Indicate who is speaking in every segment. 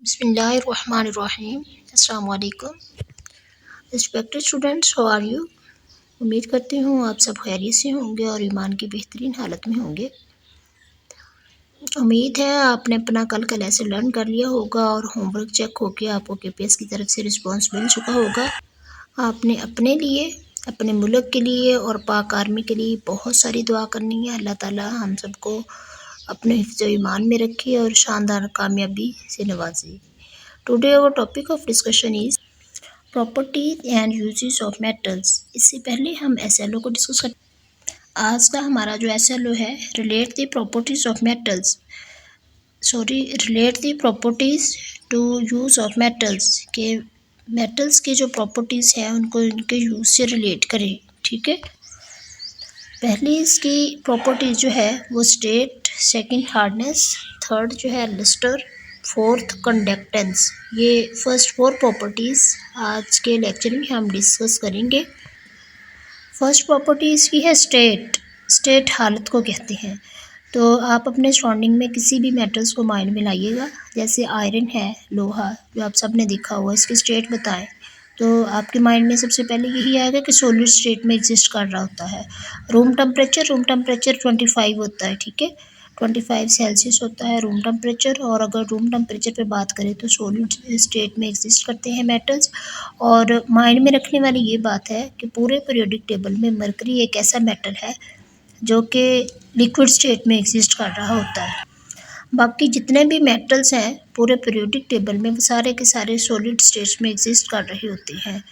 Speaker 1: बिस्मिल्लाहिर्रहमानिर्रहीम। अस्सलाम वालेकुम। Respected students, how are you? उम्मीद करती हूँ आप सब खैरियत से होंगे और ईमान की बेहतरीन हालत में होंगे। उम्मीद है आपने अपना कल का लेसन लर्न कर लिया होगा और होमवर्क चेक होकर आपको केपीएस की तरफ से रिस्पांस मिल चुका होगा। आपने अपने लिए, अपने मुल्क के लिए और पाक आर्मी के लिए बहुत सारी दुआ करनी है। अल्लाह ताला हम सबको अपने हिफ्ज़ ईमान में रखे और शानदार कामयाबी से नवाजे। Today our topic of discussion is properties and uses of metals. इससे पहले हम एसएलओ को डिस्कस कर। आज का हमारा जो एसएलओ है, relate the properties of metals, relate the properties to use of metals, के मेटल्स के जो प्रॉपर्टीज है उनको इनके यूज से रिलेट करें। ठीक है, पहली इसकी प्रॉपर्टीज जो है वो स्टेट, सेकंड हार्डनेस, थर्ड जो है लस्टर, फोर्थ कंडक्टेंस। ये फर्स्ट फोर प्रॉपर्टीज़ आज के लेक्चर में हम डिस्कस करेंगे। फर्स्ट प्रॉपर्टी इसकी है स्टेट। स्टेट हालत को कहते हैं। तो आप अपने सराउंडिंग में किसी भी मेटल्स को माइंड में लाइएगा, जैसे आयरन है, लोहा, जो आप सब ने देखा हुआ, इसकी स्टेट बताएं तो आपके माइंड में सबसे पहले यही आएगा कि सॉलिड स्टेट में एग्जिस्ट कर रहा होता है। रूम टेम्परेचर 25 होता है। ठीक है, 25 सेल्सियस होता है रूम टेम्परेचर। और अगर रूम टेम्परेचर पे बात करें तो सॉलिड स्टेट में एग्जिस्ट करते हैं मेटल्स। और माइंड में रखने वाली ये बात है कि पूरे पीरियोडिक टेबल में मरकरी एक ऐसा मेटल है जो कि लिक्विड स्टेट में एग्जिस्ट कर रहा होता है। बाकी जितने भी मेटल्स हैं पूरे पीरियोडिक टेबल में, वो सारे के सारे सॉलिड स्टेट में एग्जिस्ट कर रहे होते हैं।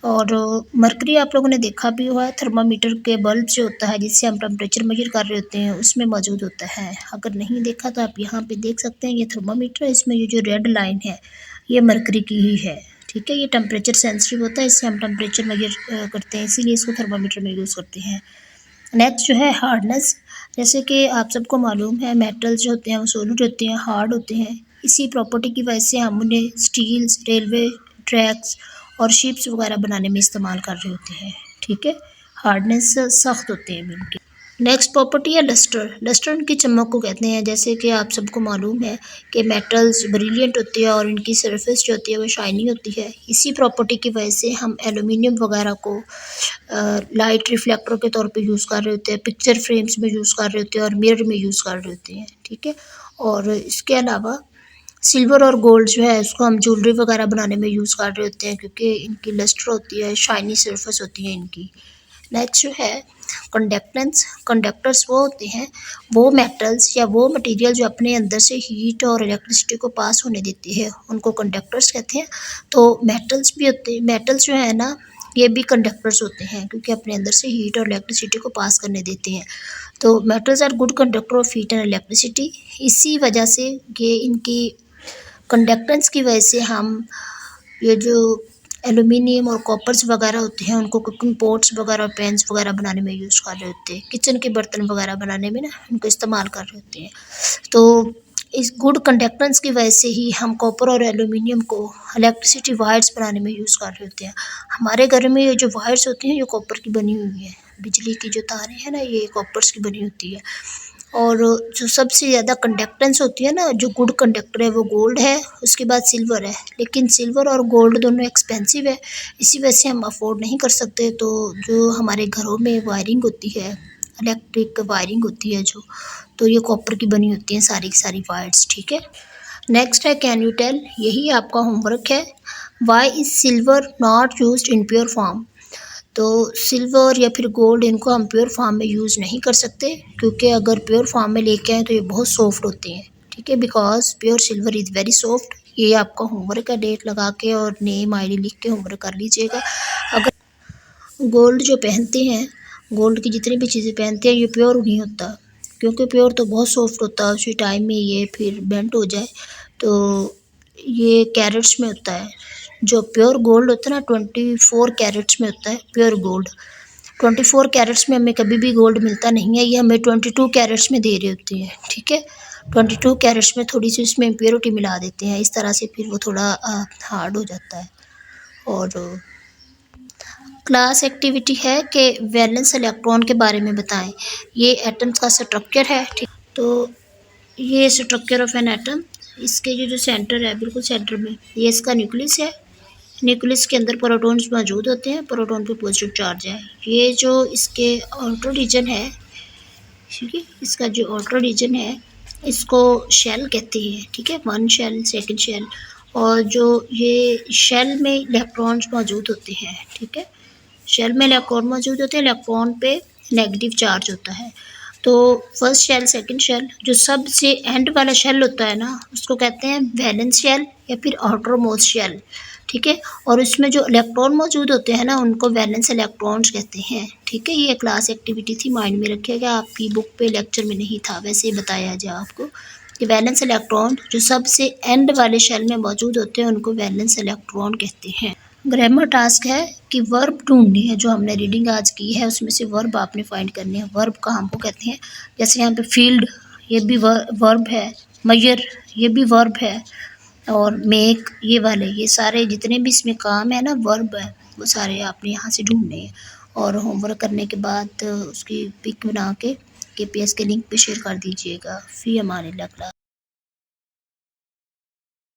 Speaker 1: और मरकरी आप लोगों ने देखा भी हुआ है, थर्मामीटर के बल्ब जो होता है जिससे हम टेम्परेचर मेजर कर रहे होते हैं उसमें मौजूद होता है। अगर नहीं देखा तो आप यहाँ पे देख सकते हैं, ये थर्मामीटर है, इसमें ये जो रेड लाइन है ये मरकरी की ही है। ठीक है, ये टेम्परेचर सेंसिटिव होता है, इससे हम टेम्परेचर मेजर करते हैं, इसीलिए इसको थर्मामीटर में यूज़ करते हैं। नेक्स्ट जो है हार्डनेस। जैसे कि आप सबको मालूम है मेटल्स जो होते हैं वो सॉलिड होते हैं, हार्ड होते हैं। इसी प्रॉपर्टी की वजह से हम उन्हें स्टील्स, रेलवे ट्रैक्स और शिप्स वगैरह बनाने में इस्तेमाल कर रहे होते हैं। ठीक है, हार्डनेस सख्त होते हैं इनके। नेक्स्ट प्रॉपर्टी है लस्टर। लस्टर इनकी चमक को कहते हैं। जैसे कि आप सबको मालूम है कि मेटल्स ब्रिलियंट होती है और इनकी सरफेस जो होती है वो शाइनी होती है। इसी प्रॉपर्टी की वजह से हम एल्यूमिनियम वगैरह को लाइट रिफ्लेक्टर के तौर पे यूज़ कर रहे होते हैं, पिक्चर फ्रेम्स में यूज़ कर रहे होते हैं और मिरर में यूज़ कर रहे होते हैं। ठीक है, और इसके अलावा सिल्वर और गोल्ड जो है इसको हम ज्वेलरी वगैरह बनाने में यूज़ कर रहे होते हैं क्योंकि इनकी लस्टर होती है, शाइनी सरफेस होती है इनकी। नेक्स्ट जो है कंडक्टेंस। कंडक्टर्स वो होते हैं, वो मेटल्स या वो मटेरियल जो अपने अंदर से हीट और इलेक्ट्रिसिटी को पास होने देती है, उनको कंडक्टर्स कहते हैं। तो मेटल्स भी होते हैं, मेटल्स जो है ना ये भी कंडक्टर्स होते हैं क्योंकि अपने अंदर से हीट और इलेक्ट्रिसिटी को पास करने देते हैं। तो metals are good conductor of heat and electricity. इसी वजह से ये इनकी कंडक्टेंस की वजह से हम ये जो एलुमिनियम और कॉपर्स वगैरह होते हैं उनको कुकिंग पॉट्स वगैरह, पैन्स वगैरह बनाने में यूज़ कर रहे होते हैं। किचन के बर्तन वगैरह बनाने में ना उनको इस्तेमाल कर रहे होते हैं। तो इस गुड कंडक्टेंस की वजह से ही हम कॉपर और एलुमिनियम को इलेक्ट्रिसिटी वायर्स बनाने में यूज़ कर रहे होते हैं। हमारे घर में ये जो वायर्स होती हैं ये कॉपर की बनी हुई हैं। बिजली की जो तारें हैं ना ये कॉपर्स की बनी होती है। और जो सबसे ज़्यादा कंडक्टेंस होती है ना, जो गुड कंडक्टर है वो गोल्ड है, उसके बाद सिल्वर है। लेकिन सिल्वर और गोल्ड दोनों एक्सपेंसिव है, इसी वजह से हम अफोर्ड नहीं कर सकते। तो जो हमारे घरों में वायरिंग होती है, इलेक्ट्रिक वायरिंग होती है जो, तो ये कॉपर की बनी होती हैं सारी की सारी वायर्स। ठीक है, नेक्स्ट है कैन यू टेल। यही आपका होमवर्क है। Why is silver not used in pure form. तो सिल्वर या फिर गोल्ड इनको हम प्योर फॉर्म में यूज़ नहीं कर सकते क्योंकि अगर प्योर फॉर्म में लेके आए तो ये बहुत सॉफ्ट होते हैं। ठीक है, because pure silver is very soft. ये आपका होमवर्क है, डेट लगा के और नेम आई.डी लिख के होमवर्क कर लीजिएगा। अगर गोल्ड जो पहनते हैं, गोल्ड की जितनी भी चीज़ें पहनते हैं ये प्योर नहीं होता क्योंकि प्योर तो बहुत सॉफ्ट होता है, उसी टाइम में ये फिर बेंट हो जाए तो ये कैरेट्स में होता है। जो प्योर गोल्ड होता है ना 24 कैरेट्स में होता है प्योर गोल्ड। 24 कैरेट्स में हमें कभी भी गोल्ड मिलता नहीं है, ये हमें 22 कैरेट्स में दे रहे होते हैं। ठीक है, 22 कैरेट्स में थोड़ी सी इसमें इम्प्योरिटी मिला देते हैं, इस तरह से फिर वो थोड़ा हार्ड हो जाता है। और क्लास एक्टिविटी है कि वैलेंस इलेक्ट्रॉन के बारे में बताएं। ये एटम्स का स्ट्रक्चर है। ठीक, तो ये स्ट्रक्चर ऑफ एन एटम। इसके जो सेंटर है बिल्कुल सेंटर में ये इसका न्यूक्लियस है। न्यूक्लियस के अंदर प्रोटॉन्स मौजूद होते हैं, प्रोटॉन पे पॉजिटिव चार्ज है। ये जो इसके आउटर रीजन है, ठीक है, इसका जो आउटर रीजन है इसको शेल कहते हैं, ठीक है, वन शेल, सेकंड शेल। और जो ये शेल में इलेक्ट्रॉन्स मौजूद होते हैं, ठीक है, शेल में इलेक्ट्रॉन मौजूद होते हैं, इलेक्ट्रॉन पे नेगेटिव चार्ज होता है। तो फर्स्ट शेल, सेकंड शेल, जो सबसे एंड वाला शेल होता है ना उसको कहते हैं वैलेंस शेल या फिर आउटर मोस्ट शेल, ठीक है। और उसमें जो इलेक्ट्रॉन मौजूद होते हैं ना उनको वैलेंस इलेक्ट्रॉन्स कहते हैं, ठीक है। ये क्लास एक्टिविटी थी, माइंड में रखिएगा, आपकी बुक पे लेक्चर में नहीं था, वैसे ही बताया जाए आपको कि वैलेंस इलेक्ट्रॉन जो सबसे एंड वाले शेल में मौजूद होते हैं उनको वैलेंस इलेक्ट्रॉन कहते हैं। ग्रामर टास्क है कि वर्ब ढूंढनी है, जो हमने रीडिंग आज की है उसमें से वर्ब आपने फाइंड करनी है। वर्ब का हमको कहते हैं, जैसे यहाँ पे फील्ड, ये भी वर्ब है, मयर, ये भी वर्ब है, और मेक, ये वाले, ये सारे जितने भी इसमें काम है ना वर्ब है, वो सारे आपने यहाँ से ढूंढने हैं। और होमवर्क करने के बाद उसकी पिक बना के KPS के लिंक पे शेयर कर दीजिएगा। फी अमान अल्लाह।